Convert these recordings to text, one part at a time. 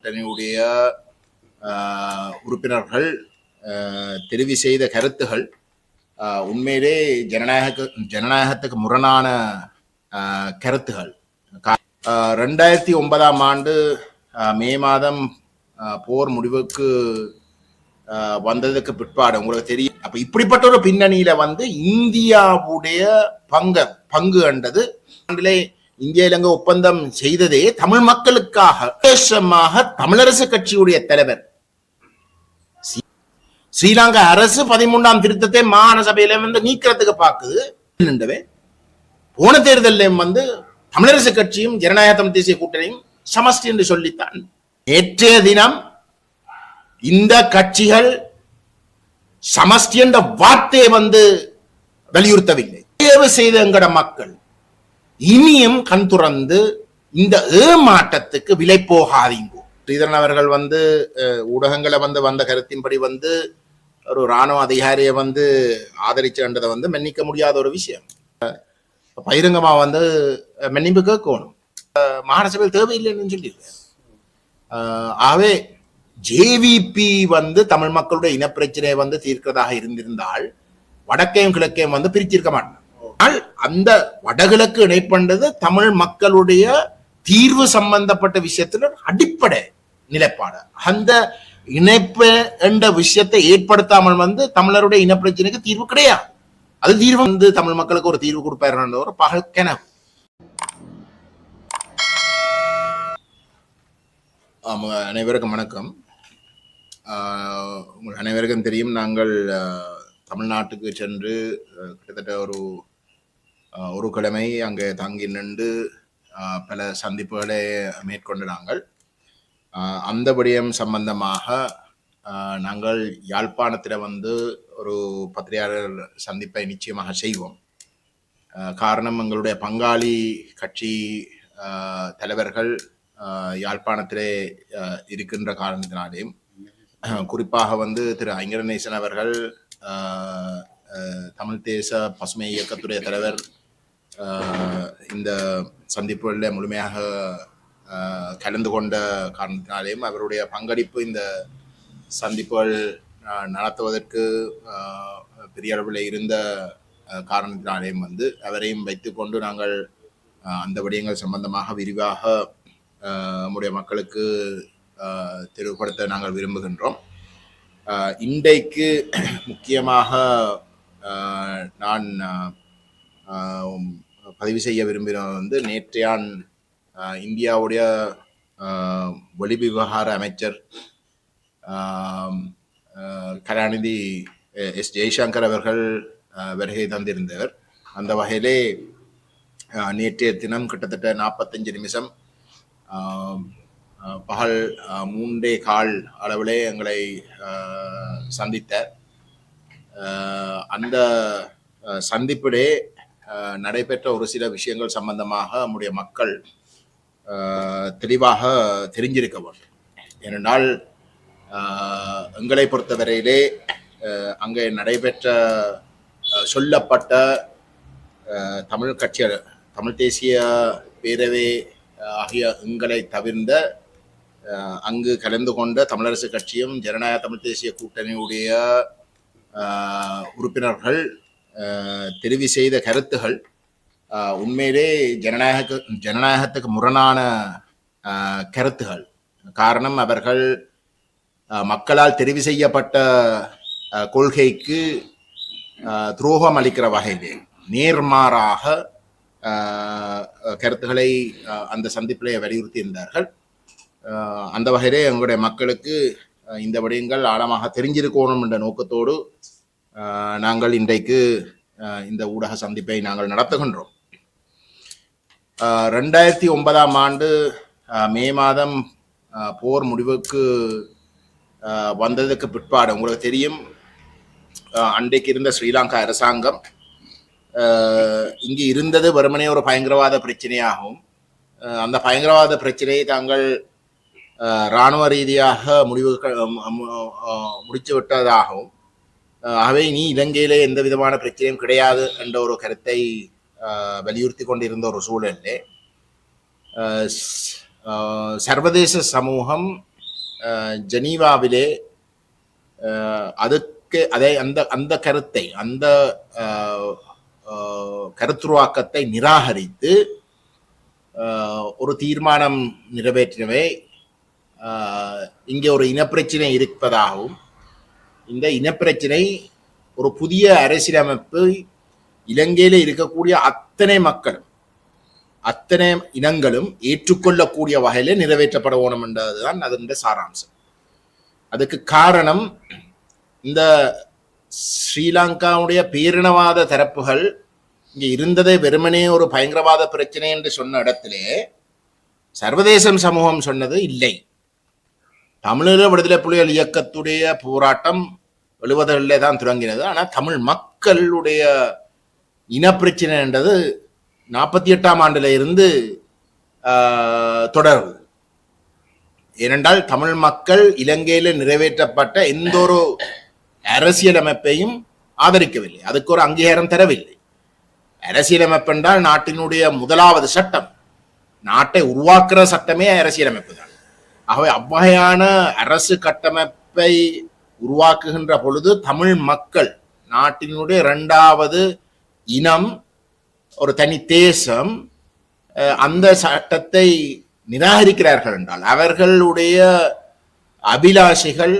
கூட்டணியுடைய உறுப்பினர்கள் தெரிவு செய்த கருத்துகள் உண்மையிலே ஜனநாயகத்துக்கு முரணான கருத்துகள். 2009ஆம் ஆண்டு மே மாதம் போர் முடிவுக்கு வந்ததுக்கு பிற்பாடு உங்களுக்கு தெரியும். அப்ப இப்படிப்பட்ட ஒரு பின்னணியில இந்தியாவுடைய பங்கு என்றது இந்திய இலங்கை ஒப்பந்தம் செய்ததே தமிழ் மக்களுக்காக. விசேஷமாக தமிழரசு கட்சியுடைய தலைவர் ஸ்ரீலங்கா அரசு 13ஆம் திருத்தத்தை மாகாண சபையில நீக்கிறதுக்கு பாக்குது. போன தேர்தலில் தமிழரசு கட்சியும் ஜனநாயக தமிழ் தேசிய கூட்டணியும் சமஷ்டி என்று சொல்லித்தான். நேற்றைய தினம் இந்த கட்சிகள் சமஷ்டி என்ற வார்த்தையை வலியுறுத்தவில்லை. தேர்வு செய்த எங்கட மக்கள் இனியும் கண் துறந்து இந்த ஏமாற்றத்துக்கு விலை போகாதீங்க. ஸ்ரீதரன் அவர்கள் ஊடகங்களை வந்த கருத்தின்படி ஒரு இராணுவ அதிகாரியை ஆதரிச்சதை மன்னிக்க முடியாத ஒரு விஷயம். பகிரங்கமா மன்னிப்பு கேட்கணும். மாகாண சபையில் தேவையில்லைன்னு சொல்லியிருக்காரு. ஆகவே ஜேவிபி தமிழ் மக்களுடைய இனப்பிரச்சனையை தீர்க்கிறதாக இருந்திருந்தால் வடக்கையும் கிழக்கையும் பிரிச்சிருக்க மாட்டாங்க. அந்த வடகிழக்கு இணைப்பண்டது தமிழ் மக்களுடைய தீர்வு சம்பந்தப்பட்ட விஷயத்துல அடிப்படை நிலைப்பாடு. அந்த இணைப்பு என்ற விஷயத்தை ஏற்படுத்தாமல் தமிழருடைய இனப்பிரச்சனைக்கு தீர்வு கிடையாது. அது தீர்வு தமிழ் மக்களுக்கு ஒரு தீர்வு கொடுப்பாரு ஒரு பகல் கனவு. அனைவருக்கும் வணக்கம். உங்களுக்கு அனைவருக்கும் தெரியும், நாங்கள் தமிழ்நாட்டுக்கு சென்று கிட்டத்தட்ட ஒரு கிழமை அங்கே தங்கி நின்று பல சந்திப்புகளை மேற்கொண்டு நாங்கள் அந்த விடயம் சம்பந்தமாக நாங்கள் யாழ்ப்பாணத்தில் ஒரு பத்திரிகையாளர் சந்திப்பை நிச்சயமாக செய்வோம். காரணம், எங்களுடைய பங்காளி கட்சி தலைவர்கள் யாழ்ப்பாணத்திலே இருக்கின்ற காரணத்தினாலேயும், குறிப்பாக திரு ஐங்கரநேசன் அவர்கள் தமிழ் தேச பசுமை இயக்கத்துடைய தலைவர் இந்த சந்திப்புகளில் முழுமையாக கலந்து கொண்ட காரணத்தினாலேயும், அவருடைய பங்களிப்பு இந்த சந்திப்புகள் நடத்துவதற்கு பெரிய அளவில் இருந்த காரணத்தினாலேயும் அவரையும் வைத்துக்கொண்டு நாங்கள் அந்த விடயங்கள் சம்பந்தமாக விரிவாக நம்முடைய மக்களுக்கு தெளிவுபடுத்த நாங்கள் விரும்புகின்றோம். இன்றைக்கு முக்கியமாக நான் பதிவு செய்ய விரும்பினது நேற்றையான் இந்தியாவுடைய வெளிவிவகார அமைச்சர் கலாநிதி எஸ் ஜெய்சங்கர் அவர்கள் வருகை தந்திருந்தவர். அந்த வகையிலே நேற்றைய தினம் கிட்டத்தட்ட 45 நிமிஷம் பகல் 3:15 அளவிலே எங்களை சந்தித்தார். அந்த சந்திப்பிலே நடைபெற்ற ஒரு சில விஷயங்கள் சம்பந்தமாக நம்முடைய மக்கள் தெளிவாக தெரிஞ்சிருக்க வேண்டும். ஏனென்றால் எங்களை பொறுத்தவரையிலே அங்கே நடைபெற்ற சொல்லப்பட்ட தமிழ் கட்சிகள், தமிழ் தேசிய பேரவை ஆகிய எங்களை தவிர்ந்த அங்கு கலந்து கொண்ட தமிழரசு கட்சியும் ஜனநாயக தமிழ் தேசிய கூட்டணியுடைய உறுப்பினர்கள் தெரிவு செய்த கருத்துகள் உண்மையிலே ஜனநாயகத்துக்கு முரணான கருத்துகள். காரணம், அவர்கள் மக்களால் தெரிவு செய்யப்பட்ட கொள்கைக்கு துரோகம் அளிக்கிற வகையிலே நேர்மாறாக கருத்துக்களை அந்த சந்திப்பிலே வலியுறுத்தி இருந்தார்கள். அந்த வகையிலே எங்களுடைய மக்களுக்கு இந்த விடயங்கள் ஆழமாக தெரிஞ்சிருக்கணும் என்ற நோக்கத்தோடு நாங்கள் இன்றைக்கு இந்த ஊடக சந்திப்பை நாங்கள் நடத்துகின்றோம். 2009ஆம் ஆண்டு மே மாதம் போர் முடிவுக்கு வந்ததுக்கு பிற்பாடு உங்களுக்கு தெரியும், அன்றைக்கு இருந்த ஸ்ரீலங்கா அரசாங்கம் இங்கு இருந்தது வெறுமனே ஒரு பயங்கரவாத பிரச்சனையாகவும், அந்த பயங்கரவாத பிரச்சனையை தாங்கள் இராணுவ ரீதியாக முடிச்சு விட்டதாகவும், ஆகவே இனி இலங்கையிலே எந்த விதமான பிரச்சனையும் கிடையாது என்ற ஒரு கருத்தை வலியுறுத்தி கொண்டிருந்த ஒரு சூழலிலே சர்வதேச சமூகம் ஜெனீவாவிலே அதுக்கு அந்த கருத்தை அந்த கருத்துருவாக்கத்தை நிராகரித்து ஒரு தீர்மானம் நிறைவேற்றினவே இங்கே ஒரு இனப்பிரச்சனை இருப்பதாகவும் இந்த இனப்பிரச்சனை ஒரு புதிய அரசியலமைப்பு இலங்கையில இருக்கக்கூடிய அத்தனை மக்களும் அத்தனை இனங்களும் ஏற்றுக்கொள்ளக்கூடிய வகையில நிறைவேற்றப்பட வேணும் என்றதுதான் அதனுடைய சாராம்சம். அதுக்கு காரணம் இந்த ஸ்ரீலங்காவுடைய பேரினவாத தரப்புகள் இங்க இருந்ததை வெறுமனே ஒரு பயங்கரவாத பிரச்சனை என்று சொன்ன இடத்திலே சர்வதேச சமூகம் சொன்னது இல்லை. தமிழீழ விடுதலை புலிகள் இயக்கத்துடைய போராட்டம் 70களிலே தான் தொடங்கினது. ஆனால் தமிழ் மக்களுடைய இனப்பிரச்சனை என்றது 48ஆம் ஆண்டுல இருந்து தொடருது. ஏனென்றால் தமிழ் மக்கள் இலங்கையில நிறைவேற்றப்பட்ட எந்த ஒரு அரசியலமைப்பையும் ஆதரிக்கவில்லை, அதுக்கு ஒரு அங்கீகாரம் தரவில்லை. அரசியலமைப்பு என்றால் நாட்டினுடைய முதலாவது சட்டம், நாட்டை உருவாக்குற சட்டமே அரசியலமைப்பு தான். ஆகவே அவ்வகையான அரசு கட்டமைப்பை உருவாக்குகின்ற பொழுது தமிழ் மக்கள் நாட்டினுடைய 2வது இனம், ஒரு தனி தேசம், அந்த சட்டத்தை நிராகரிக்கிறார்கள் என்றால் அவர்களுடைய அபிலாஷைகள்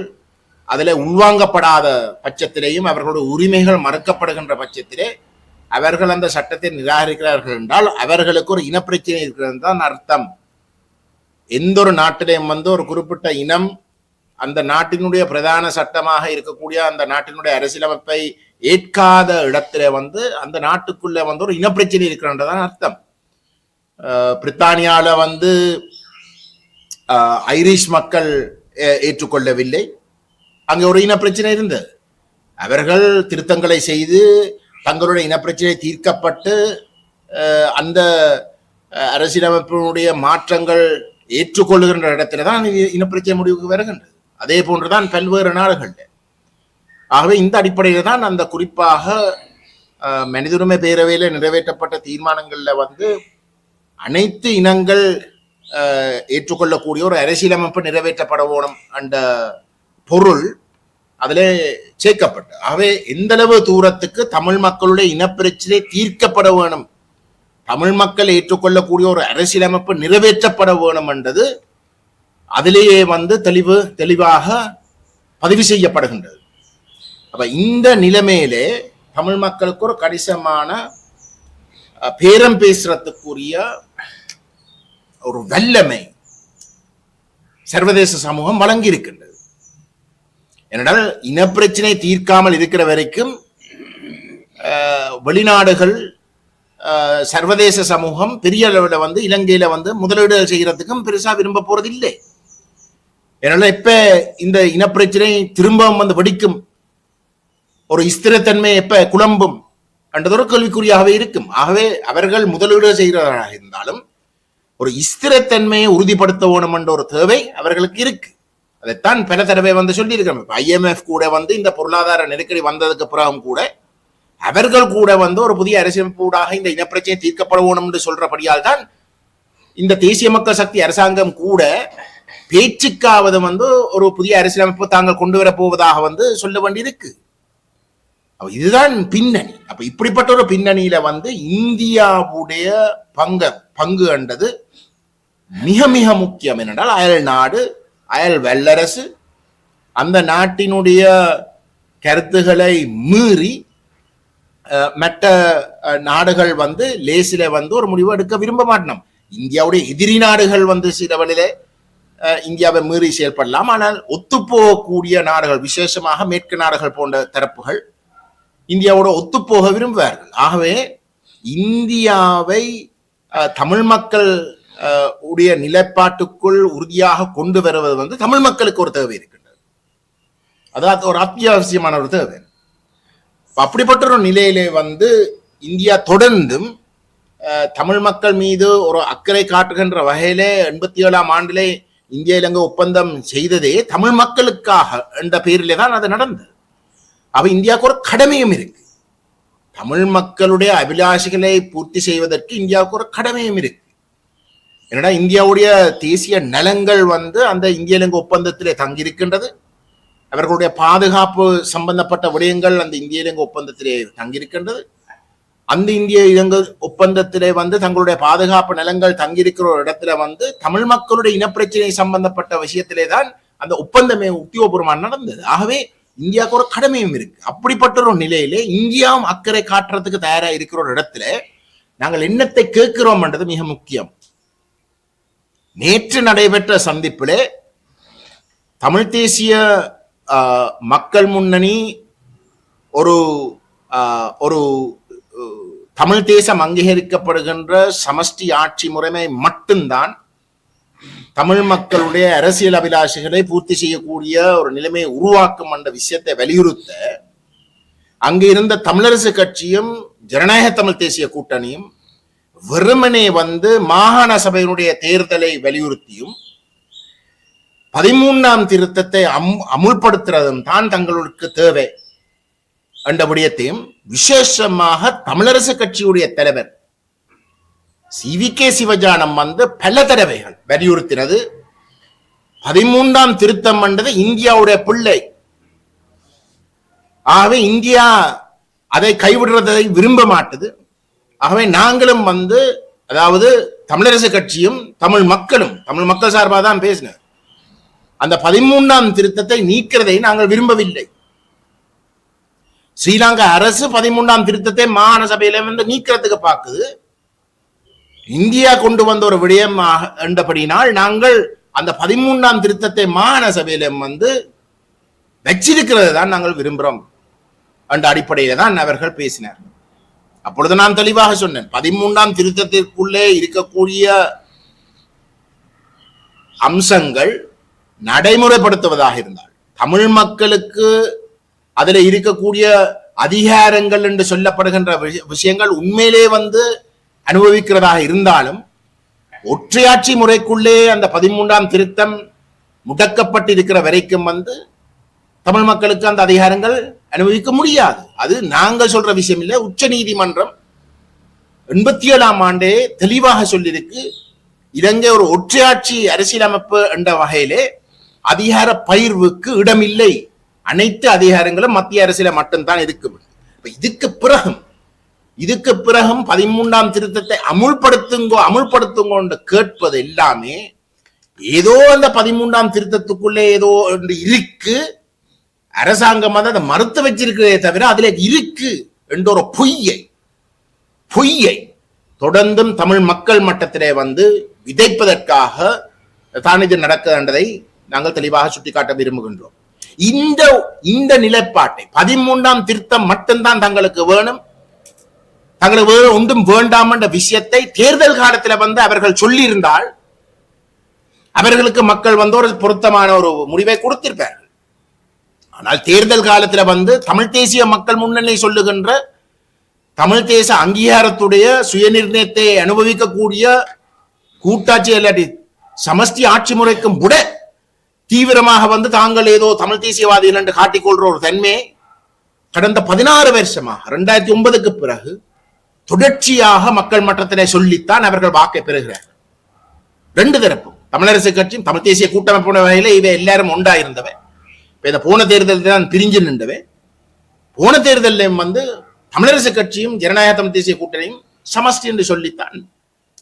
அதில் உள்வாங்கப்படாத பட்சத்திலேயும் அவர்களுடைய உரிமைகள் மறுக்கப்படுகின்ற பட்சத்திலே அவர்கள் அந்த சட்டத்தை நிராகரிக்கிறார்கள் என்றால் அவர்களுக்கு ஒரு இனப்பிரச்சனை இருக்கிறது தான் அர்த்தம். எந்த ஒரு நாட்டிலையும் ஒரு குறிப்பிட்ட இனம் அந்த நாட்டினுடைய பிரதான சட்டமாக இருக்கக்கூடிய அந்த நாட்டினுடைய அரசியலமைப்பை ஏற்காத இடத்துல அந்த நாட்டுக்குள்ள ஒரு இனப்பிரச்சனை இருக்கிறன்றதான் அர்த்தம். பிரித்தானியால ஐரிஷ் மக்கள் ஏற்றுக்கொள்ளவில்லை, அங்கே ஒரு இனப்பிரச்சனை இருந்தது. அவர்கள் திருத்தங்களை செய்து தங்களுடைய இனப்பிரச்சனை தீர்க்கப்பட்டு அந்த அரசியலமைப்பினுடைய மாற்றங்கள் ஏற்றுக்கொள்ளுகின்ற இடத்துல தான் இனப்பிரச்சனை முடிவுக்கு வருகின்றது. அதே போன்றுதான் பல்வேறு நாடுகள். ஆகவே இந்த அடிப்படையில் தான் அந்த குறிப்பாக மனிதுரிமை பேரவையில் நிறைவேற்றப்பட்ட தீர்மானங்கள்ல அனைத்து இனங்கள் ஏற்றுக்கொள்ளக்கூடிய ஒரு அரசியலமைப்பு நிறைவேற்றப்பட வேணும் என்ற பொருள் அதிலே சேர்க்கப்பட்டு, ஆகவே எந்த அளவு தூரத்துக்கு தமிழ் மக்களுடைய இனப்பிரச்சனை தீர்க்கப்பட வேணும், தமிழ் மக்கள் ஏற்றுக்கொள்ளக்கூடிய ஒரு அரசியலமைப்பு நிறைவேற்றப்பட வேணும் என்றது அதிலேயே தெளிவாக பதிவு செய்யப்படுகின்றது. அப்ப இந்த நிலைமையிலே தமிழ் மக்களுக்கு ஒரு கணிசமான பேரம் பேசுறதுக்குரிய ஒரு வல்லமை சர்வதேச சமூகம் வழங்கி இருக்கின்றது. ஏனென்றால் இனப்பிரச்சனை தீர்க்காமல் இருக்கிற வரைக்கும் வெளிநாடுகள் சர்வதேச சமூகம் பெரிய அளவில் இலங்கையில முதலீடு செய்யறதுக்கும் பெருசா விரும்ப போறது இல்லை. ஏன்னா இப்ப இந்த இனப்பிரச்சனை திரும்ப வெடிக்கும், ஒரு ஸ்திரத்தன்மை எப்ப குழம்பும் என்றது ஒரு கேள்விக்குறியாகவே இருக்கும். ஆகவே அவர்கள் முதலீடு செய்கிறவர்களாக இருந்தாலும் ஒரு ஸ்திரத்தன்மையை உறுதிப்படுத்த வேணும் என்ற ஒரு தேவை அவர்களுக்கு இருக்கு. அதைத்தான் பல தடவை சொல்லி இருக்கிறோம். IMF கூட இந்த பொருளாதார நெருக்கடி வந்ததுக்கு பிறகும் கூட அவர்கள் கூட ஒரு புதிய அரசியலமைப்பு ஊடாக இந்த இனப்பிரச்சனை தீர்க்கப்பட வேணும் என்று சொல்றபடியால் தான் இந்த தேசிய மக்கள் சக்தி அரசாங்கம் கூட பேச்சுக்காவது ஒரு புதிய அரசியலமைப்பு தாங்கள் கொண்டு வர போவதாக சொல்ல வேண்டியிருக்கு. இதுதான் பின்னணி. அப்ப இப்படிப்பட்ட ஒரு பின்னணியில இந்தியாவுடைய பங்கு என்றது மிக மிக முக்கியம். என்னென்றால் அயல் நாடு, அயல் வல்லரசு அந்த நாட்டினுடைய கருத்துக்களை மீறி மற்ற நாடுகள் லேசில ஒரு முடிவு எடுக்க விரும்ப மாட்டோம். இந்தியாவுடைய எதிரி நாடுகள் சில வழியில இந்தியாவை மீறி செயல்படலாம். ஆனால் ஒத்துப்போகக்கூடிய நாடுகள், விசேஷமாக மேற்கு நாடுகள் போன்ற தரப்புகள் இந்தியாவோட ஒத்துப்போக விரும்புவார்கள். ஆகவே இந்தியாவை தமிழ் மக்கள் உடைய நிலைப்பாட்டுக்குள் உறுதியாக கொண்டு வருவது தமிழ் மக்களுக்கு ஒரு தேவை இருக்கின்றது. அதாவது ஒரு அத்தியாவசியமான ஒரு தேவை. அப்படிப்பட்ட ஒரு நிலையிலே இந்தியா தொடர்ந்தும் தமிழ் மக்கள் மீது ஒரு அக்கறை காட்டுகின்ற வகையிலே 87ஆம் ஆண்டிலே இந்திய இலங்கை ஒப்பந்தம் செய்ததே தமிழ் மக்களுக்காக என்ற பெயரிலே தான் அது நடந்தது. அப்ப இந்தியாவுக்கு ஒரு கடமையும் இருக்கு. தமிழ் மக்களுடைய அபிலாஷைகளை பூர்த்தி செய்வதற்கு இந்தியாவுக்கு ஒரு கடமையும் இருக்கு. என்னடா இந்தியாவுடைய தேசிய நலங்கள் வந்து அந்த இந்திய இலங்கை ஒப்பந்தத்திலே தங்கியிருக்கின்றது. அவர்களுடைய பாதுகாப்பு சம்பந்தப்பட்ட விடயங்கள் அந்த இந்திய இலங்கை ஒப்பந்தத்திலே தங்கியிருக்கின்றது. அந்த இந்திய இலங்கை ஒப்பந்தத்திலே வந்து தங்களுடைய பாதுகாப்பு நிலங்கள் தங்கியிருக்கிற ஒரு இடத்துல வந்து தமிழ் மக்களுடைய இனப்பிரச்சனை சம்பந்தப்பட்ட விஷயத்திலே தான் அந்த ஒப்பந்தமே உத்தியோகபூர்வமாக நடந்தது. ஆகவே இந்தியாவுக்கு ஒரு கடமையும் இருக்கு. அப்படிப்பட்ட ஒரு நிலையிலே இந்தியாவும் அக்கறை காட்டுறதுக்கு தயாரா இருக்கிற ஒரு இடத்துல நாங்கள் என்னத்தை கேட்கிறோம் என்றது மிக முக்கியம். நேற்று நடைபெற்ற சந்திப்பிலே தமிழ் தேசிய மக்கள் முன்னணி ஒரு ஒரு தமிழ் தேசம் அங்கீகரிக்கப்படுகின்ற சமஷ்டி ஆட்சி முறைமை மட்டும்தான் தமிழ் மக்களுடைய அரசியல் அபிலாஷைகளை பூர்த்தி செய்யக்கூடிய ஒரு நிலைமையை உருவாக்கும் என்ற விஷயத்தை வலியுறுத்த அங்கு இருந்த தமிழரசு கட்சியும் ஜனநாயக தமிழ் தேசிய கூட்டணியும் வெறுமனே வந்து மாகாண சபையினுடைய தேர்தலை வலியுறுத்தியும் 13ஆம் திருத்தத்தை அமுல்படுத்துறதும் தான் தங்களுக்கு தேவை என்ற விடயத்தையும் விசேஷமாக தமிழரசு கட்சியுடைய தலைவர் CVK சிவஞானம் வந்து பல தடவைகள் வலியுறுத்தினது 13ஆம் திருத்தம் என்றது இந்தியாவுடைய பிள்ளை. ஆகவே இந்தியா அதை கைவிடுறதை விரும்ப மாட்டது. ஆகவே நாங்களும் வந்து அதாவது தமிழரசு கட்சியும் தமிழ் மக்கள் சார்பாக தான் பேசின அந்த 13ஆம் திருத்தத்தை நீக்கிறதை நாங்கள் விரும்பவில்லை. ஸ்ரீலங்கா அரசு 13ஆம் திருத்தத்தை மாகாண சபையில வந்து நீக்கிறதுக்கு பார்க்குது. இந்தியா கொண்டு வந்த ஒரு விடயம் என்றபடினால் நாங்கள் அந்த 13ஆம் திருத்தத்தை மாகாண சபையில வந்து வச்சிருக்கிறது தான் நாங்கள் விரும்புகிறோம் என்ற அடிப்படையில தான் அவர்கள் பேசினார். அப்பொழுது நான் தெளிவாக சொன்னேன், 13ஆம் திருத்தத்திற்குள்ளே இருக்கக்கூடிய அம்சங்கள் நடைமுறைப்படுத்துவதாக இருந்தால் தமிழ் மக்களுக்கு அதில் இருக்கக்கூடிய அதிகாரங்கள் என்று சொல்லப்படுகின்ற விஷயங்கள் உண்மையிலே வந்து அனுபவிக்கிறதாக இருந்தாலும் ஒற்றையாட்சி முறைக்குள்ளே அந்த 13ஆம் திருத்தம் முடக்கப்பட்டிருக்கிற வரைக்கும் வந்து தமிழ் மக்களுக்கு அந்த அதிகாரங்கள் அனுபவிக்க முடியாது. அது நாங்கள் சொல்ற விஷயம் இல்லை. உச்ச நீதிமன்றம் 87ஆம் ஆண்டே தெளிவாக சொல்லியிருக்கு, இலங்கை ஒரு ஒற்றையாட்சி அரசியலமைப்பு என்ற வகையிலே அதிகார பகிர்வுக்கு இடமில்லை, அனைத்து அதிகாரங்களும் மத்திய அரசியல மட்டும்தான் இருக்கும். இதுக்கு பிறகும் 13ஆம் திருத்தத்தை அமுல்படுத்துங்கோ என்று கேட்பது எல்லாமே ஏதோ அந்த 13ஆம் திருத்தத்துக்குள்ளே ஏதோ ஒன்று இருக்கு, அரசாங்கம் வந்து அதை மறுத்து வச்சிருக்கிறதே தவிர அதுல இருக்கு என்ற ஒரு பொய்யை தொடர்ந்தும் தமிழ் மக்கள் மட்டத்திலே வந்து விதைப்பதற்காக தான் இது நடக்கிறதை நாங்கள் தெளிவாக சுட்டிக்காட்ட விரும்புகின்றோம். இந்த நிலைப்பாட்டை 13ஆம் திருத்தம் மட்டும்தான் தங்களுக்கு வேணும், தங்களுக்கு வேறு ஒன்றும் வேண்டாம் என்ற விஷயத்தை தேர்தல் காலத்தில் வந்து அவர்கள் சொல்லி இருந்தால் அவர்களுக்கு மக்கள் வந்து ஒரு பொருத்தமான ஒரு முடிவை கொடுத்திருப்பார்கள். ஆனால் தேர்தல் காலத்துல வந்து தமிழ் தேசிய மக்கள் முன்னணி சொல்லுகின்ற தமிழ் தேச அங்கீகாரத்துடைய சுயநிர்ணயத்தை அனுபவிக்கக்கூடிய கூட்டாட்சி இல்லாட்டி சமஷ்டி ஆட்சி முறைக்கும் கூட தீவிரமாக வந்து தாங்கள் ஏதோ தமிழ் தேசியவாதிகள் என்று காட்டிக்கொள்ற ஒரு தன்மையை கடந்த 16 வருஷமாக 2009க்கு பிறகு தொடர்ச்சியாக மக்கள் மட்டத்திலே சொல்லித்தான் அவர்கள் வாக்கை பெறுகிறார்கள். ரெண்டு தரப்பும் தமிழரசு கட்சியும் தமிழ் தேசிய கூட்டமைப்பு வகையில இவை எல்லாரும் உண்டாயிருந்தவை. இந்த போன தேர்தலில் தான் பிரிஞ்சு நின்றவை. போன தேர்தலில் வந்து தமிழரசு கட்சியும் ஜனநாயக தமிழ் தேசிய கூட்டணியும் சமஷ்டி என்று சொல்லித்தான்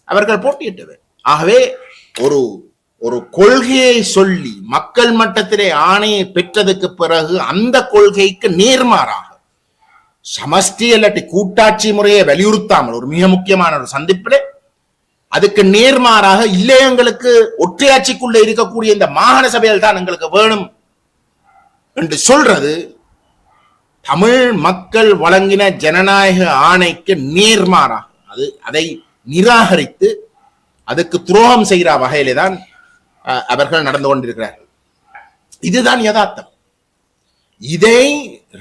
அவர்கள் போட்டியிட்டவை. ஆகவே ஒரு கொள்கையை சொல்லி மக்கள் மட்டத்திலே ஆணையை பெற்றதுக்கு பிறகு அந்த கொள்கைக்கு நேர்மாறாக சமஷ்டி இல்லாட்டி கூட்டாட்சி முறையை வலியுறுத்தாமல் ஒரு மிக முக்கியமான ஒரு சந்திப்பிலே அதுக்கு நேர்மாறாக இல்லை, எங்களுக்கு ஒற்றையாட்சிக்குள்ள இருக்கக்கூடிய இந்த மாகாண சபைகள் தான் எங்களுக்கு வேணும் என்று சொல்றது தமிழ் மக்கள் வழங்கின ஜனநாயக ஆணைக்கு நேர்மாறாக அதை நிராகரித்து அதுக்கு துரோகம் செய்கிற வகையிலே தான் அவர்கள் நடந்து கொண்டிருக்கிறார்கள். இதுதான் யதார்த்தம். இதை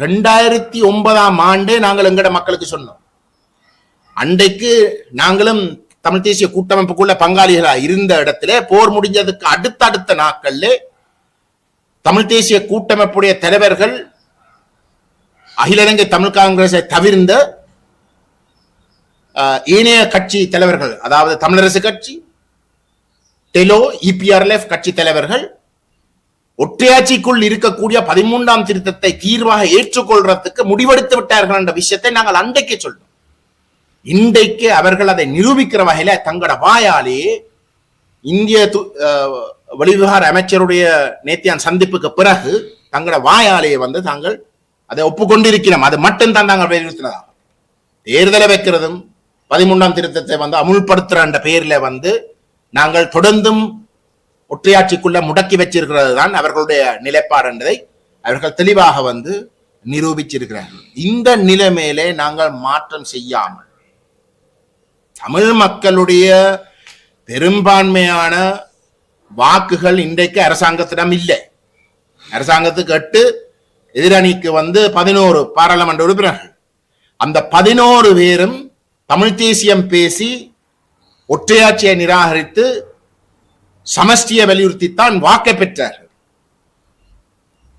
2009ஆம் ஆண்டு நாங்கள் எங்கட மக்களுக்கு சொன்னோம். அன்றைக்கு நாங்களும் தமிழ் தேசிய கூட்டமைப்புக்குள்ள பங்காளிகளாக இருந்த இடத்திலே போர் முடிஞ்சதுக்கு அடுத்த நாட்கள்ல தமிழ் தேசிய கூட்டமைப்புடைய தலைவர்கள் அகில இலங்கை தமிழ் காங்கிரஸை தவிர்ந்த ஏனைய கட்சி தலைவர்கள், அதாவது தமிழரசு கட்சி, டெலோ இபிஆர்எல்எஃப் கட்சி தலைவர்கள் ஒற்றையாட்சிக்குள் இருக்கக்கூடிய 13ஆம் திருத்தத்தை தீர்வாக ஏற்றுக்கொள்றதுக்கு முடிவெடுத்து விட்டார்கள் என்ற விஷயத்தை நாங்கள் அன்றைக்கு சொல்றோம். இன்றைக்கு அவர்கள் அதை நிரூபிக்கிற வகையில தங்களோட வாயாலே இந்திய வெளிவிவகார அமைச்சருடைய நேத்தியான் சந்திப்புக்கு பிறகு தங்களோட வாயாலேயே தாங்கள் அதை ஒப்புக்கொண்டிருக்கிறோம். அது மட்டும்தான் நாங்கள் வலியுறுத்தினதா. தேர்தலை வைக்கிறதும் 13ஆம் திருத்தத்தை அமுல்படுத்துற என்ற பெயரில் நாங்கள் தொடர்ந்தும் ஒற்றையாட்சிக்குள்ள முடக்கி வச்சிருக்கிறது தான் அவர்களுடைய நிலைப்பாடு என்பதை அவர்கள் தெளிவாக நிரூபிச்சிருக்கிறார்கள். இந்த நிலைமையிலே நாங்கள் மாற்றம் செய்யாமல் தமிழ் மக்களுடைய பெரும்பான்மையான வாக்குகள் இன்றைக்கு அரசாங்கத்திடம் இல்லை. அரசாங்கத்துக்கு 8, எதிரணிக்கு 11 பாராளுமன்ற உறுப்பினர்கள். அந்த 11 பேரும் தமிழ் தேசியம் பேசி ஒற்றையாட்சியை நிராகரித்து சமஷ்டியை வலியுறுத்தித்தான் வாக்கை பெற்றார்கள்.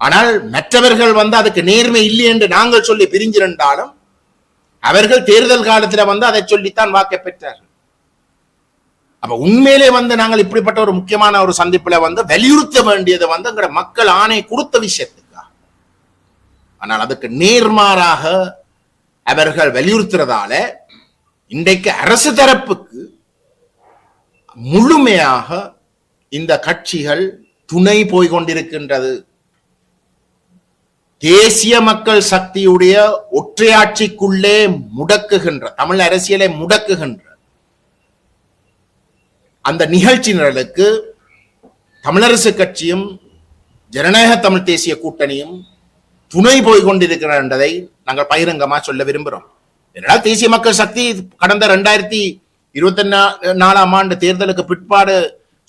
ஆனால் மற்றவர்கள் அதுக்கு நேர்மை இல்லை என்று நாங்கள் சொல்லி பிரிஞ்சிருந்தாலும் அவர்கள் தேர்தல் காலத்தில் அதை சொல்லித்தான் வாக்கை பெற்றார்கள். அப்ப உண்மையிலே நாங்கள் இப்படிப்பட்ட ஒரு முக்கியமான ஒரு சந்திப்புல வலியுறுத்த வேண்டியது எங்க மக்கள் ஆணை கொடுத்த விஷயத்துக்காக. ஆனால் அதுக்கு நேர்மாறாக அவர்கள் வலியுறுத்துறதால இன்றைக்கு அரசு தரப்புக்கு முழுமையாக இந்த கட்சிகள் துணை போய்கொண்டிருக்கின்றது. தேசிய மக்கள் சக்தியுடைய ஒற்றையாட்சிக்குள்ளே முடக்குகின்ற தமிழ் அரசியலை முடக்குகின்ற அந்த நிகழ்ச்சி நிரலுக்கு தமிழரசு கட்சியும் ஜனநாயக தமிழ் தேசிய கூட்டணியும் துணை போய்கொண்டிருக்கிறார் என்பதை நாங்கள் பகிரங்கமா சொல்ல விரும்புகிறோம். ஏனென்றால் தேசிய மக்கள் சக்தி கடந்த 2024ஆம் ஆண்டு தேர்தலுக்கு பிற்பாடு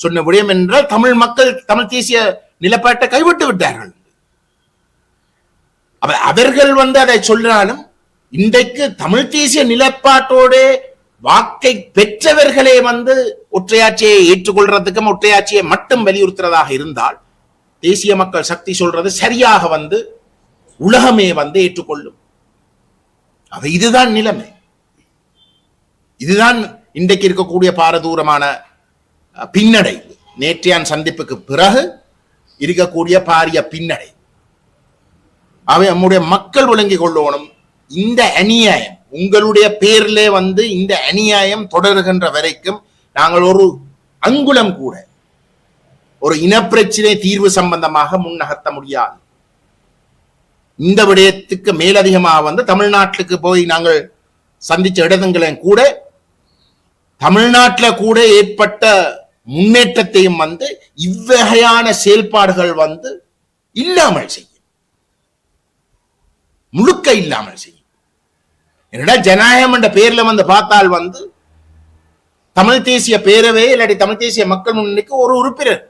சொன்ன விடயம் என்றால் தமிழ் மக்கள் தமிழ் தேசிய நிலப்பாட்டை கைவிட்டு விட்டார்கள். அவர்கள் அதை சொன்னாலும் இன்றைக்கு தமிழ் தேசிய நிலப்பாட்டோடு வாக்கை பெற்றவர்களே ஒற்றையாட்சியை ஏற்றுக்கொள்றதுக்கும் ஒற்றையாட்சியை மட்டும் வலியுறுத்துறதாக இருந்தால் தேசிய மக்கள் சக்தி சொல்றது சரியாக உலகமே ஏற்றுக்கொள்ளும். இதுதான் நிலைமை. இதுதான் இன்றைக்கு இருக்கக்கூடிய பாரதூரமான பின்னடைவு. நேற்றையான் சந்திப்புக்கு பிறகு இருக்கக்கூடிய பாரிய பின்னடை. அவை நம்முடைய மக்கள் விளங்கிக் கொள்ளணும். இந்த அநியாயம் உங்களுடைய பேர்ல இந்த அநியாயம் தொடர்கின்ற வரைக்கும் நாங்கள் ஒரு அங்குலம் கூட ஒரு இனப்பிரச்சனை தீர்வு சம்பந்தமாக முன்னகர்த்த முடியாது. இந்த விடயத்துக்கு மேலதிகமாக தமிழ்நாட்டுக்கு போய் நாங்கள் சந்திச்ச இடங்களையும் கூட தமிழ்நாட்டில் கூட ஏற்பட்ட முன்னேற்றத்தையும் இவ்வகையான செயல்பாடுகள் இல்லாமல் செய்யும், முழுக்க இல்லாமல் செய்யும். என்னடா ஜனநாயகம் என்ற பேர்ல பார்த்தால் தமிழ் தேசிய பேரவை இல்லாட்டி தமிழ் தேசிய மக்கள் முன்னணிக்கு ஒரு உறுப்பினர்.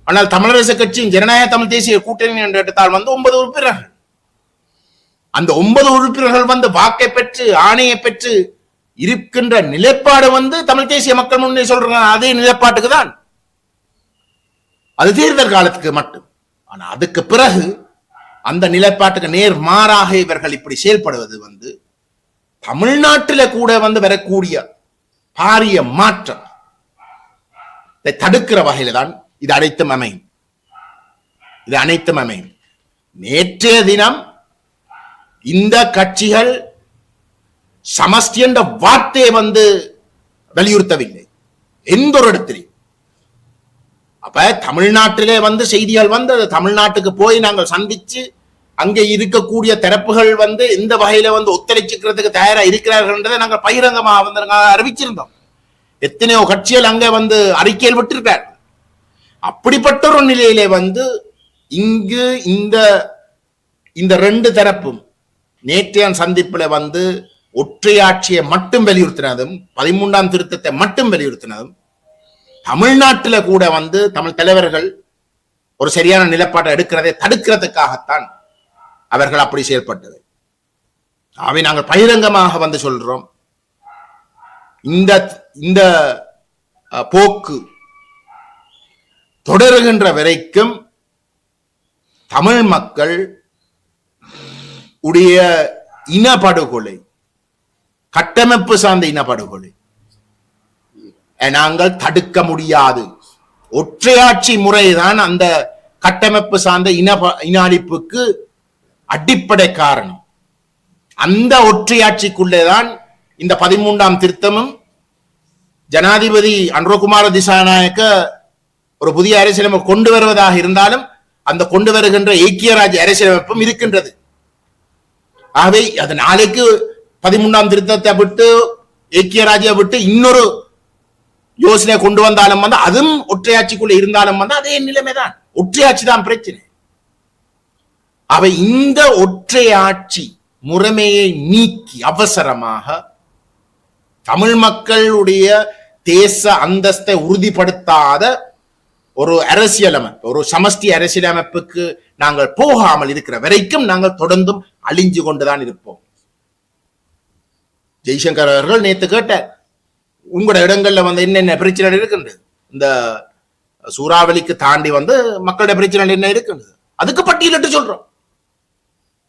ஆனால் தமிழரசு கட்சியின் ஜனநாயக தமிழ் தேசிய கூட்டணி என்று எடுத்தால் 9 உறுப்பினர்கள். அந்த 9 உறுப்பினர்கள் வாக்கை பெற்று ஆணையை பெற்று இருக்கின்ற நிலைப்பாடு தமிழ் தேசிய மக்கள் முன்னணி சொல்றாங்க. அதே நிலைப்பாட்டுக்கு தான் அது தேர்தல் காலத்துக்கு மட்டும். ஆனா அதுக்கு பிறகு அந்த நிலைப்பாட்டுக்கு நேர் மாறாக இவர்கள் இப்படி செயல்படுவது தமிழ்நாட்டில கூட வரக்கூடிய பாரிய மாற்றம் தடுக்கிற வகையில தான் இது அனைத்தும் அமையும். இது அனைத்தும் அமையும். நேற்றைய தினம் இந்த கட்சிகள் சமஷ்டி என்ற வார்த்தையை வலியுறுத்தவில்லை எந்த ஒரு இடத்திலையும். அப்ப தமிழ்நாட்டிலே செய்திகள் தமிழ்நாட்டுக்கு போய் நாங்கள் சந்திச்சு அங்கே இருக்கக்கூடிய தரப்புகள் எந்த வகையில ஒத்துழைச்சுக்கிறதுக்கு தயாரா இருக்கிறார்கள் என்றதை நாங்கள் பகிரங்கமாக அறிவிச்சிருந்தோம். எத்தனையோ கட்சிகள் அங்க அறிக்கையில் விட்டிருக்கார். அப்படிப்பட்ட ஒரு நிலையிலே இங்கு இந்த 2 தரப்பும் நேற்றைய சந்திப்புல ஒற்றையாட்சியை மட்டும் வலியுறுத்தினதும் 13ஆம் திருத்தத்தை மட்டும் வலியுறுத்தினதும் தமிழ்நாட்டில கூட தமிழ் தலைவர்கள் ஒரு சரியான நிலைப்பாட்டை எடுக்கிறதை தடுக்கிறதுக்காகத்தான் அவர்கள் அப்படி செயல்பட்டது. அவை நாங்கள் பகிரங்கமாக சொல்றோம். இந்த போக்கு தொடருகின்ற வரைக்கும் தமிழ் மக்கள் உடைய இனப்படுகொலை, கட்டமைப்பு சார்ந்த இனப்படுகொலை, நாங்கள் தடுக்க முடியாது. ஒற்றையாட்சி முறைதான் அந்த கட்டமைப்பு சார்ந்த இன அழிப்புக்கு அடிப்படை காரணம். அந்த ஒற்றையாட்சிக்குள்ளேதான் இந்த 13ஆம் திருத்தமும் ஜனாதிபதி அனுரகுமார திசாநாயக்க ஒரு புதிய அரசியலமைப்பு கொண்டு வருவதாக இருந்தாலும் அந்த கொண்டு வருகின்ற ஐக்கிய ராஜ்ய அரசியலமைப்பும் இருக்கின்றது. ஆகவே அது நாளைக்கு 13ஆம் திருத்தத்தை விட்டு ஐக்கிய ராஜ்ய விட்டு இன்னொரு யோசனை கொண்டு வந்தாலும் வந்து அதுவும் ஒற்றையாட்சிக்குள்ள இருந்தாலும் வந்து அதே நிலைமைதான். ஒற்றையாட்சி தான் பிரச்சனை. அவை இந்த ஒற்றையாட்சி முறைமையை நீக்கி அவசரமாக தமிழ் மக்களுடைய தேச அந்தஸ்தை உறுதிப்படுத்தாத ஒரு அரசியலமைப்பு, ஒரு சமஷ்டி அரசியலமைப்புக்கு நாங்கள் போகாமல் இருக்கிற வரைக்கும் நாங்கள் தொடர்ந்தும் அழிஞ்சு கொண்டுதான் இருப்போம். ஜெய்சங்கர் அவர்கள் நேற்று கேட்டார், உங்களோட இடங்கள்ல வந்து என்னென்ன பிரச்சனை இருக்கின்றது, இந்த சூறாவளிக்கு தாண்டி வந்து மக்களோட பிரச்சனை என்ன இருக்கின்றது, அதுக்கு பட்டியலிட்டு சொல்றோம்.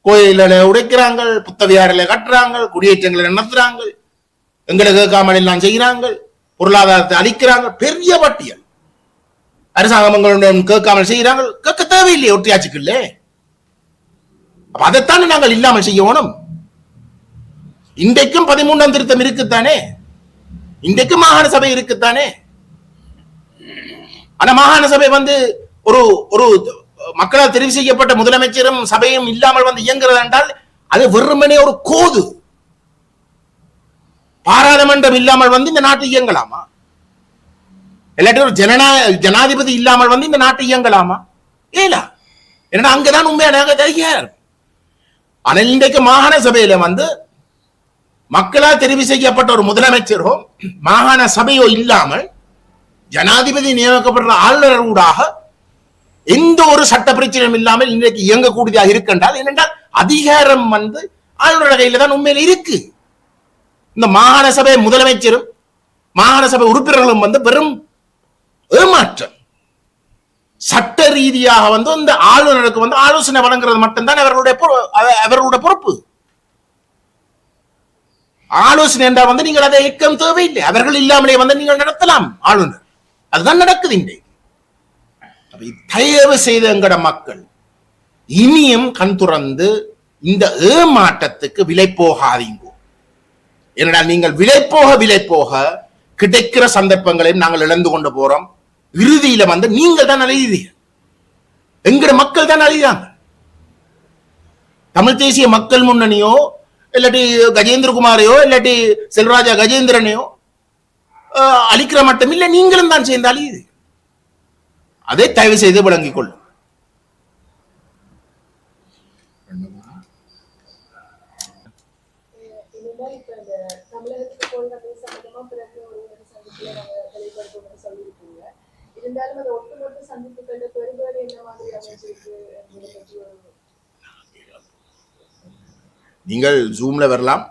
கோயில உடைக்கிறாங்க, புத்தவியாரில கட்டுறாங்க, குடியேற்றங்களை நடத்துறாங்க, எங்களை கேட்காமல் எல்லாம் செய்கிறாங்க, பொருளாதாரத்தை அளிக்கிறாங்க, பெரிய பட்டியல். அரசாங்கங்களுடன் கேட்காமல் செய்கிறாங்க, கேட்க தேவையில்லையே ஒற்றையாட்சிக்கு இல்ல. அதைத்தானே நாங்கள் இல்லாமல் செய்யணும். இன்றைக்கும் 13ஆம் திருத்தம் இருக்குத்தானே, இன்றைக்கும் மாகாண சபை இருக்குத்தானே. ஆனா மாகாண சபை வந்து ஒரு ஒரு மக்களால் தெரிவு செய்யப்பட்ட முதலமைச்சரும் சபையும் இல்லாமல் வந்து இயங்குகிறது என்றால் அது வெறுமனே ஒரு கோது. பாராளுமன்றம் இல்லாமல் வந்து இந்த நாட்டை இயங்கலாமா? இல்லாட்டி ஒரு ஜனாதிபதி இல்லாமல் வந்து இந்த நாட்டை இயங்கலாமா? ஏலா. ஏன்னா அங்கதான் உண்மையான அதிகாரம். ஆனால் இன்றைக்கு மாகாண சபையில வந்து மக்களால் தெரிவு செய்யப்பட்ட ஒரு முதலமைச்சரோ மாகாண சபையோ இல்லாமல் ஜனாதிபதி நியமிக்கப்படுற ஆளுநர் ஊடாக எந்த ஒரு சட்ட பிரச்சனையும் இல்லாமல் இன்றைக்கு இயங்கக்கூடியதாக இருக்கின்றால், ஏனென்றால் அதிகாரம் வந்து ஆளுநர் கையில தான் உண்மையில இருக்கு. இந்த மாகாண சபை முதலமைச்சரும் மாகாண சபை உறுப்பினர்களும் வந்து வெறும் ஏமாற்றம். சட்ட ரீதியாக வந்து இந்த ஆளுநருக்கு வந்து ஆலோசனை வழங்குறது மட்டும்தான் அவர்களுடைய பொறுப்பு. ஆலோசனை என்றால் வந்து நீங்கள் அதை இயக்கம் தேவையில்லை, அவர்கள் இல்லாமலே வந்து நீங்கள் நடத்தலாம் ஆளுநர். அதுதான் நடக்குது இன்றைக்கு. தயவு செய்த எங்கட மக்கள் இனியும் கண் துறந்து இந்த ஏமாற்றத்துக்கு விலை போகாதீங்க. ஏனென்றால் நீங்கள் விலை போக கிடைக்கிற சந்தர்ப்பங்களையும் நாங்கள் இழந்து கொண்டு போறோம். இறுதியில வந்து நீங்கள் தான் அழியுதீங்க, எங்கட மக்கள் தான் அழியாங்க. தமிழ் தேசிய மக்கள் முன்னணியோ இல்லாட்டி கஜேந்திரகுமாரையோ இல்லாட்டி செல்வராஜா கஜேந்திரனையோ அழிக்கிற மட்டும் இல்லை, நீங்களும் தான் சேர்ந்து அழியுது. அதை தயவு செய்து விளங்கிக் கொள்ளும். நீங்கள் ஜூம்ல வரலாம்.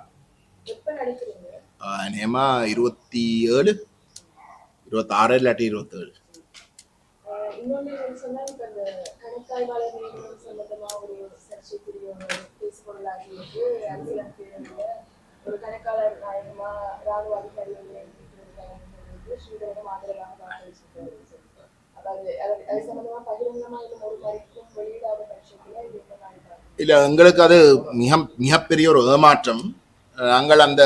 நேமா 27, 26 இல்லாட்டி 27. இன்னொன்று சொன்னா இப்ப இந்த கணக்காய்வாளர் நியமனம் சம்பந்தமா ஒரு சர்ச்சைக்குரிய ஒரு பேசுபொருளாகி இருக்கு. அரசியலமைப்பு ஒரு கணக்காளர் நாயகமா ராணுவ அதிகாரிகள் ஸ்ரீதரனும் ஆதரவாக வாக்களிச்சிருக்காரு. அதாவது அது சம்பந்தமா பகிரங்கமா இன்னும் ஒரு மதிப்பும் வெளியிடாத பட்சத்துல இது என்ன நாளைக்கு இல்ல, எங்களுக்கு அது மிகப்பெரிய ஒரு ஏமாற்றம். நாங்கள் அந்த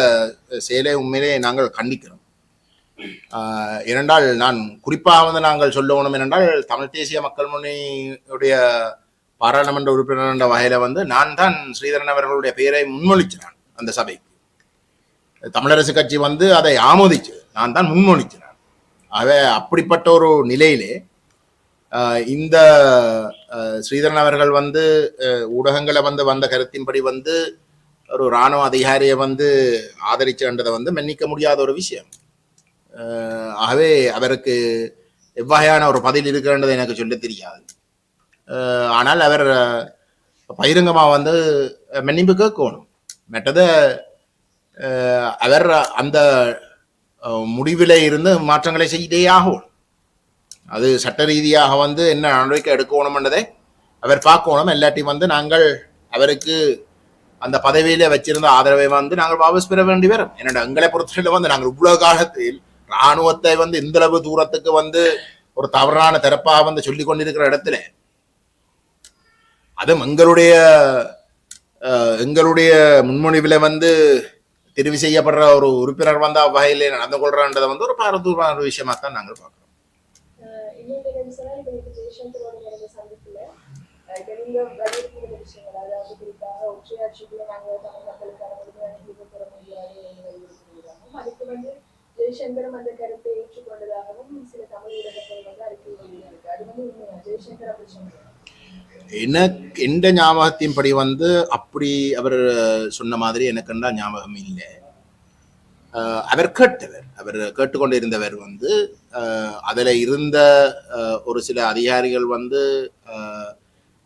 செயலை உண்மையிலே நாங்கள் கண்டிக்கிறோம். இரண்டால் நான் குறிப்பாக வந்து நாங்கள் சொல்லணும் என்றால், தமிழ் தேசிய மக்கள் முன்னணியுடைய பாராளுமன்ற உறுப்பினர் என்ற வகையில வந்து நான் தான் ஸ்ரீதரன் அவர்களுடைய பெயரை முன்மொழிச்சினான் அந்த சபைக்கு. தமிழரசு கட்சி வந்து அதை ஆமோதிச்சு, நான் தான் முன்மொழிச்சினான். ஆகவே அப்படிப்பட்ட ஒரு நிலையிலே இந்த ஸ்ரீதரன் அவர்கள் வந்து ஊடகங்களை வந்து வந்த கருத்தின்படி வந்து ஒரு இராணுவ அதிகாரியை வந்து ஆதரிச்சுன்றதை வந்து மன்னிக்க முடியாத ஒரு விஷயம். ஆகவே அவருக்கு எவ்வகையான ஒரு பதில் இருக்கிறன்றது எனக்கு சொல்ல தெரியாது. ஆனால் அவர் பகிரங்கமாக வந்து மன்னிப்பு கேட்கணும். மற்றது அவர் அந்த முடிவில் இருந்து மாற்றங்களை செய்தே ஆகும். அது சட்ட ரீதியாக வந்து என்ன நடவடிக்கை எடுக்கணும்ன்றதை அவர் பார்க்கணும். எல்லாத்தையும் வந்து நாங்கள் அவருக்கு அந்த பதவியில வச்சிருந்த ஆதரவை வந்து நாங்கள் வாபஸ் பெற வேண்டி வரும். என்னடா எங்களை பொறுத்தவரையில வந்து நாங்கள் இவ்வளவு காலத்தில் இராணுவத்தை வந்து இந்த அளவு தூரத்துக்கு வந்து ஒரு தவறான தரப்பாக வந்து சொல்லிக் கொண்டிருக்கிற இடத்துல அதுவும் எங்களுடைய முன்மொழிவுல வந்து தெரிவு செய்யப்படுற ஒரு உறுப்பினர் வந்து அவ்வகையிலே நடந்து கொள்றன்றதை வந்து ஒரு பாரதூரமான ஒரு விஷயமா தான் நாங்கள் பார்க்கிறோம். இன்னொரு சொன்னா இப்ப நீங்க ஜெய்சங்கரோட நடந்த சந்திப்புல இப்ப நீங்க வலியுறுத்தின விஷயங்கள் அதாவது குறிப்பாக ஒற்றையாட்சிக்குள்ள நாங்க தமிழ் மக்களுக்கான உரிமையான தீர்வு பெற முடியாது என்று வலியுறுத்துகிறாங்க. அதுக்கு வந்து ஜெய்சங்கரும் அந்த கருத்தை ஏற்றுக்கொண்டதாகவும் சில தமிழ் ஊடகங்கள் வந்து அறிக்கை வெளியிருக்கு. அது வந்து உண்மையா? ஜெய்சங்கர் அப்படி சொன்னார்? எனக்கு எந்த ஞாபகத்தின் படி வந்து அப்படி அவர் சொன்ன மாதிரி எனக்குண்டா ஞாபகம் இல்லை. அவர் கேட்டுக்கொண்டு இருந்தவர் வந்து அதில் இருந்த ஒரு சில அதிகாரிகள் வந்து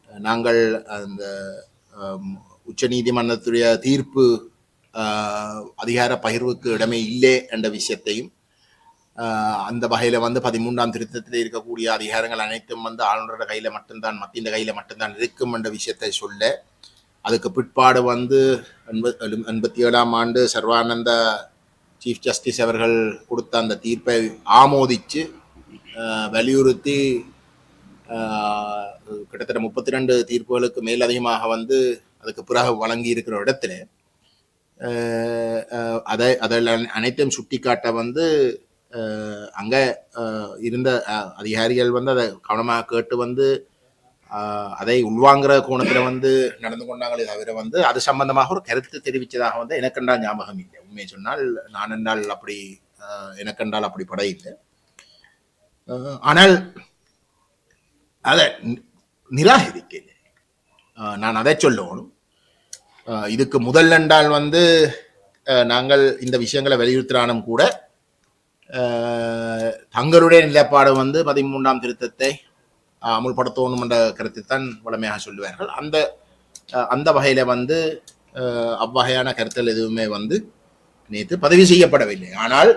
நாங்கள் அந்த உச்ச நீதிமன்றத்துடைய தீர்ப்பு அதிகார பகிர்வுக்கு இடமே இல்லை என்ற விஷயத்தையும் அந்த வகையில் வந்து 13ஆம் திருத்தத்தில் இருக்கக்கூடிய அதிகாரங்கள் அனைத்தும் வந்து ஆளுநரோட கையில் மட்டும்தான் மத்திய கையில் மட்டும்தான் இருக்கும் என்ற விஷயத்தை சொல்ல அதுக்கு பிற்பாடு வந்து 87ஆம் ஆண்டு சர்வானந்த சீஃப் ஜஸ்டிஸ் அவர்கள் கொடுத்த அந்த தீர்ப்பை ஆமோதித்து வலியுறுத்தி கிட்டத்தட்ட 32 தீர்ப்புகளுக்கு மேலதிகமாக வந்து அதுக்கு பிறகு வழங்கி இருக்கிற இடத்துல அதில் அனைத்தையும் சுட்டி காட்ட வந்து அங்கே இருந்த அதிகாரிகள் வந்து அதை கவனமாக கேட்டு வந்து அதை உள்வாங்கிற கோணத்தில் வந்து நடந்து கொண்டாங்களே தவிர வந்து அது சம்பந்தமாக ஒரு கருத்து தெரிவித்ததாக வந்து எனக்கென்றால் ஞாபகம் இல்லை. உண்மையை சொன்னால் நான் என்றால் அப்படி எனக்கென்றால் அப்படி பட இல்லை. ஆனால் அதை நிராகரிக்கலை. நான் அதை சொல்லணும். இதுக்கு முதல் என்றால் வந்து நாங்கள் இந்த விஷயங்களை வலியுறுத்தினாலும் கூட தங்களுடைய நிலைப்பாடு வந்து 13ஆம் திருத்தத்தை அமுல்படுத்தணும் என்ற கருத்தை தான் வளமையாக சொல்லுவார்கள். அந்த வகையில வந்து அவ்வகையான கருத்துகள் எதுவுமே வந்து நேற்று பதிவு செய்யப்படவில்லை. ஆனால்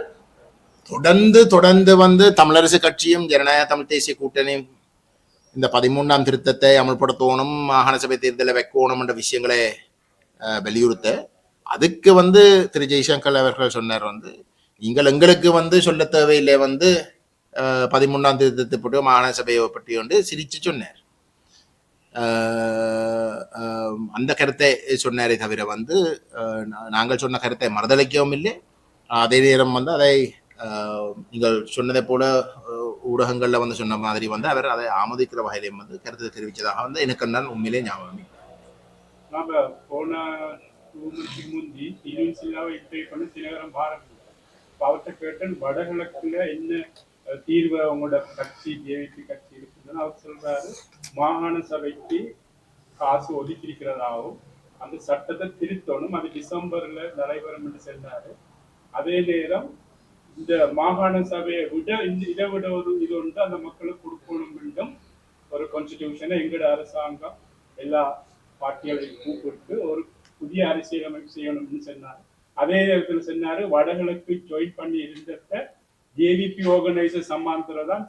தொடர்ந்து வந்து தமிழரசு கட்சியும் ஜனநாயக தமிழ் தேசிய கூட்டணியும் இந்த 13ஆம் திருத்தத்தை அமல்படுத்தணும், மாகாண சபை தேர்தலை வைக்கணும் என்ற விஷயங்களை வலியுறுத்த அதுக்கு வந்து திரு ஜெய்சங்கர் அவர்கள் சொன்னார் வந்து நீங்கள் எங்களுக்கு வந்து சொல்ல தேவையில்லை வந்து 13ஆம் திருத்தத்தை பற்றி மாகாண சபையை பற்றி வந்து சிரிச்சு சொன்னார். அந்த கருத்தை சொன்னாரே தவிர வந்து நாங்கள் சொன்ன கருத்தை மறுதளிக்கவும் இல்லை. அதே நேரம் வந்து அதை நீங்கள் சொன்னதை போல ஊடகங்கள்ல வந்து சொன்ன மாதிரி வந்து அவர் அதை ஆமோதிக்கிற வகையிலையும் வந்து கருத்தை தெரிவித்ததாக வந்து எனக்கு நான் உண்மையிலே ஞாபகம். அவர்கிட்ட கேட்டேன் வடகிழக்குல என்ன தீர்வு அவங்களோட கட்சி ஜேவிபி கட்சி இருக்குதுன்னு அவர் சொல்றாரு மாகாண சபைக்கு காசு ஒதுக்கி இருக்கிறதாகவும் அந்த சட்டத்தை திருத்தணும், அது டிசம்பர்ல நடைபெறும் என்று சொன்னாரு. அதே நேரம் இந்த மாகாண சபையை விட இதை விட ஒரு இது உண்டு அந்த மக்களுக்கு கொடுக்கணும் என்றும் ஒரு கான்ஸ்டிடியூஷனை எங்களோட அரசாங்கம் எல்லா பார்ட்டிகளையும் கூப்பிட்டு ஒரு புதிய அரசியலமைப்பு செய்யணும்னு சொன்னார். அதே நேரத்தில் சொன்னாரு வடகிழக்கு ஜாயின் பண்ணி இருந்தப்ப ஜேவிபி ஆர்கனைசர் சம்மானத்துலதான்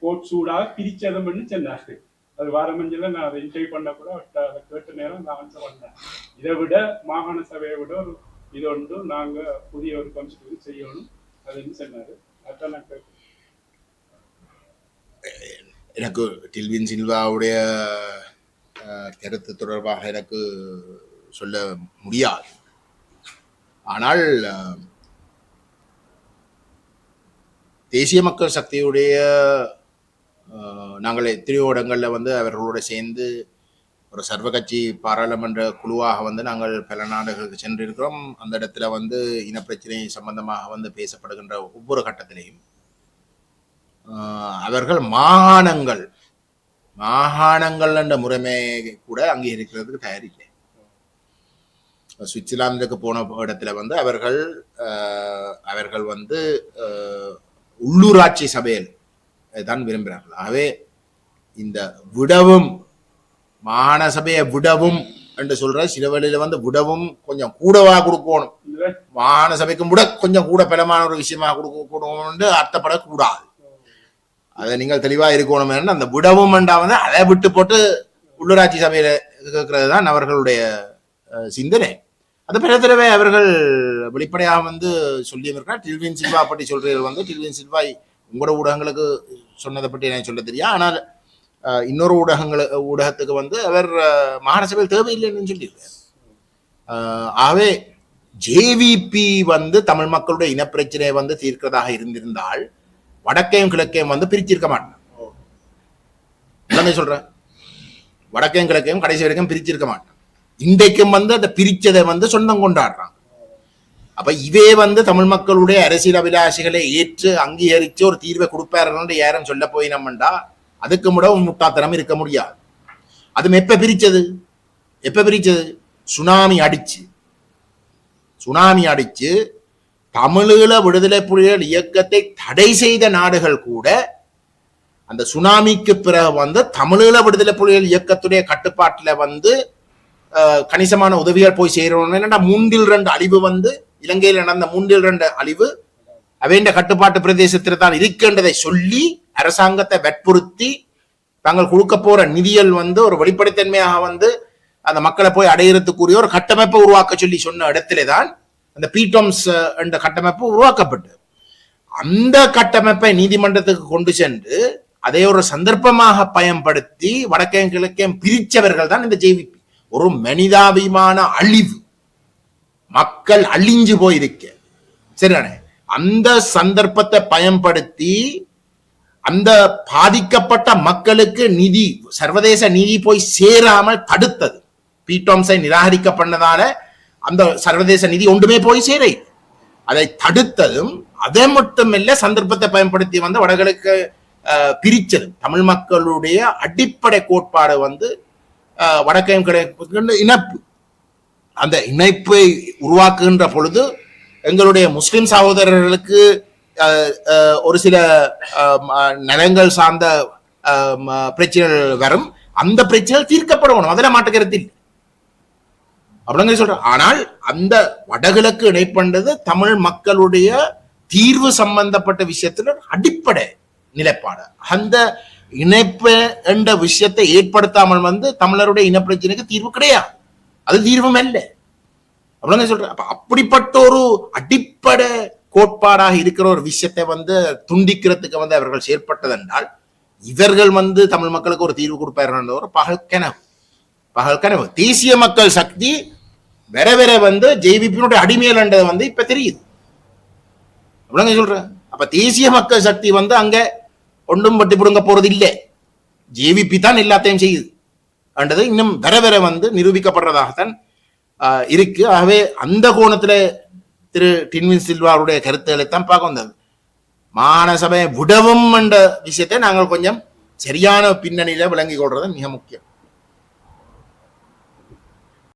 கோட் சூடாக பிரிச்சதம்னு சொன்னாரு. அது வாரமஞ்சல நான் அதை இன்டர்வியூ பண்ண கூட அதை கேட்ட நேரம் நான் ஆன்சர் பண்ணேன். இதை விட மாகாண சபையை விட ஒரு இது ஒன்று நாங்க புதிய ஒரு கான்ஸ்டிடியூஷன் செய்யணும் அதுன்னு சொன்னாரு. அதான் நான் கேட்கிறேன். எனக்கு டில்வின் சில்வாவுடைய கருத்து தொடர்பாக எனக்கு சொல்ல முடியாது. ஆனால் தேசிய மக்கள் சக்தியுடைய நாங்கள் எத்தனையோ இடங்களில் வந்து அவர்களோடு சேர்ந்து ஒரு சர்வ கட்சி பாராளுமன்ற குழுவாக வந்து நாங்கள் பல நாடுகளுக்கு சென்றிருக்கிறோம். அந்த இடத்துல வந்து இனப்பிரச்சனை சம்பந்தமாக வந்து பேசப்படுகின்ற ஒவ்வொரு கட்டத்திலையும் அவர்கள் மாகாணங்கள் என்ற முறைமையை கூட அங்கீகரிக்கிறதுக்கு தயாரில்லை. சுவிட்சர்லாந்துக்கு போன இடத்துல வந்து அவர்கள் வந்து உள்ளூராட்சி சபையில் தான் விரும்புகிறார்கள். ஆகவே இந்த விடவும் மாகாண சபையை விடவும் என்று சொல்ற சில வேளையில வந்து விடவும் கொஞ்சம் கூடவா கொடுக்கணும், மாகாண சபைக்கும் விட கொஞ்சம் கூட பலமான ஒரு விஷயமா கொடுக்கணும் அர்த்தப்படக்கூடாது. அதை நீங்கள் தெளிவா இருக்கணும். அந்த விடவும் வந்து அதை விட்டு போட்டு உள்ளூராட்சி சபையில கேட்கறது தான் அவர்களுடைய சிந்தனை. அது பிற தடவை அவர்கள் வெளிப்படையாக வந்து சொல்லியிருக்கிறார். டில்வின் சில்வா பற்றி சொல்றீர்கள் வந்து டில்வின் சில்வா உங்களோட ஊடகங்களுக்கு சொன்னதை பற்றி எனக்கு சொல்ல தெரியும். ஆனால் இன்னொரு ஊடகத்துக்கு வந்து அவர் மாகாண சபையில் தேவையில்லைன்னு சொல்லியிருக்கார். ஆகவே ஜேவிபி வந்து தமிழ் மக்களுடைய இனப்பிரச்சனையை வந்து தீர்க்கிறதாக இருந்திருந்தால் வடக்கையும் கிழக்கையும் வந்து பிரிச்சிருக்க மாட்டான். சொல்றேன், வடக்கையும் கிழக்கையும் கடைசி வரைக்கும் பிரிச்சிருக்க மாட்டான். இன்றைக்கும் வந்து அந்த பிரிச்சதை வந்து சொந்தம் கொண்டாடுறான். அப்ப இவே வந்து தமிழ் மக்களுடைய அரசியல் அபிலாஷைகளை ஏற்று அங்கீகரிச்சு ஒரு தீர்வை கொடுப்பார்கள் யாரும் சொல்ல போயினோம்டா அதுக்கு முட முட்டாத்தனம் இருக்க முடியாது. அது எப்ப பிரிச்சது சுனாமி அடிச்சு தமிழீழ விடுதலை புலிகள் இயக்கத்தை தடை செய்த நாடுகள் கூட அந்த சுனாமிக்கு பிறகு வந்து தமிழீழ விடுதலை புலிகள் இயக்கத்துடைய கட்டுப்பாட்டுல வந்து கணிசமான உதவிகள் போய் சேரணும். 3/2 அழிவு வந்து இலங்கையில் நடந்த 3/2 அழிவு அவைண்ட கட்டுப்பாட்டு பிரதேசத்தில் தான் இருக்கின்றதை சொல்லி அரசாங்கத்தை வற்புறுத்தி தாங்கள் கொடுக்க போற நிதியல் வந்து ஒரு வெளிப்படைத்தன்மையாக வந்து அந்த மக்களை போய் அடையிறதுக்குரிய ஒரு கட்டமைப்பை உருவாக்க சொல்லி சொன்ன இடத்திலே தான் அந்த பீட்டோம்ஸ் என்ற கட்டமைப்பு உருவாக்கப்பட்டு அந்த கட்டமைப்பை நீதிமன்றத்துக்கு கொண்டு சென்று அதை ஒரு சந்தர்ப்பமாக பயன்படுத்தி வடக்கையும் கிழக்கையும் பிரிச்சவர்கள் தான் இந்த ஜேவிபி. ஒரு மனிதாபிமான அழிவு, மக்கள் அழிஞ்சு போயிருக்க சரிதானே, அந்த சந்தர்ப்பத்தை பயன்படுத்தி அந்த பாதிக்கப்பட்ட மக்களுக்கு நிதி, சர்வதேச நிதி போய் சேராமல் தடுத்தது. பீட்டோம்ஸை நிராகரிக்கப்பட்டதால அந்த சர்வதேச நிதி ஒன்றுமே போய் சேரை அதை தடுத்ததும் அதை மட்டுமில்ல சந்தர்ப்பத்தை பயன்படுத்தி வந்து வடகிழக்கு பிரிச்சது. தமிழ் மக்களுடைய அடிப்படை கோட்பாடு வந்து வடக்கையும் கிழக்கு இணைப்பு. அந்த இணைப்பை உருவாக்குகின்ற பொழுது எங்களுடைய முஸ்லிம் சகோதரர்களுக்கு ஒரு சில நலங்கள் சார்ந்த பிரச்சனைகள் வரும். அந்த பிரச்சனைகள் தீர்க்கப்படணும், அதில் மாட்டுக்கருத்தில் அப்படிங்க சொல்றேன். ஆனால் அந்த வடகிழக்கு இணைப்பண்டது தமிழ் மக்களுடைய தீர்வு சம்பந்தப்பட்ட விஷயத்துல அடிப்படை நிலைப்பாடு. அந்த இணைப்பு என்ற விஷயத்தை ஏற்படுத்தாமல் வந்து தமிழருடைய இனப்பிரச்சனைக்கு தீர்வு கிடையாது, அது தீர்வும் அல்ல அப்படிங்க சொல்றேன். அப்ப அப்படிப்பட்ட ஒரு அடிப்படை கோட்பாடாக இருக்கிற ஒரு விஷயத்தை வந்து துண்டிக்கிறதுக்கு வந்து அவர்கள் செயற்பட்டது என்றால் இவர்கள் வந்து தமிழ் மக்களுக்கு ஒரு தீர்வு கொடுப்பார்கள் ஒரு பகல் கனவு. தேசிய மக்கள் சக்தி வேற வேற வந்து ஜேவிபியினுடைய அடிமையல்ன்றது வந்து இப்ப தெரியுது அப்படிங்க சொல்றேன். அப்ப தேசிய மக்கள் சக்தி வந்து அங்க ஒன்றும் பட்டி புடுங்க போறது இல்லை, ஜேவிபி தான் எல்லாத்தையும் செய்யுது என்றது இன்னும் வேற வேற வந்து நிரூபிக்கப்படுறதாகத்தான் இருக்கு. ஆகவே அந்த கோணத்துல திரு டில்வின் சில்வாவுடைய கருத்துக்களை தான் பார்க்க வந்தது. மாகாண சபையை விடவும் என்ற விஷயத்தை நாங்கள் கொஞ்சம் சரியான பின்னணியில விளங்கிக் கொள்றது மிக முக்கியம்.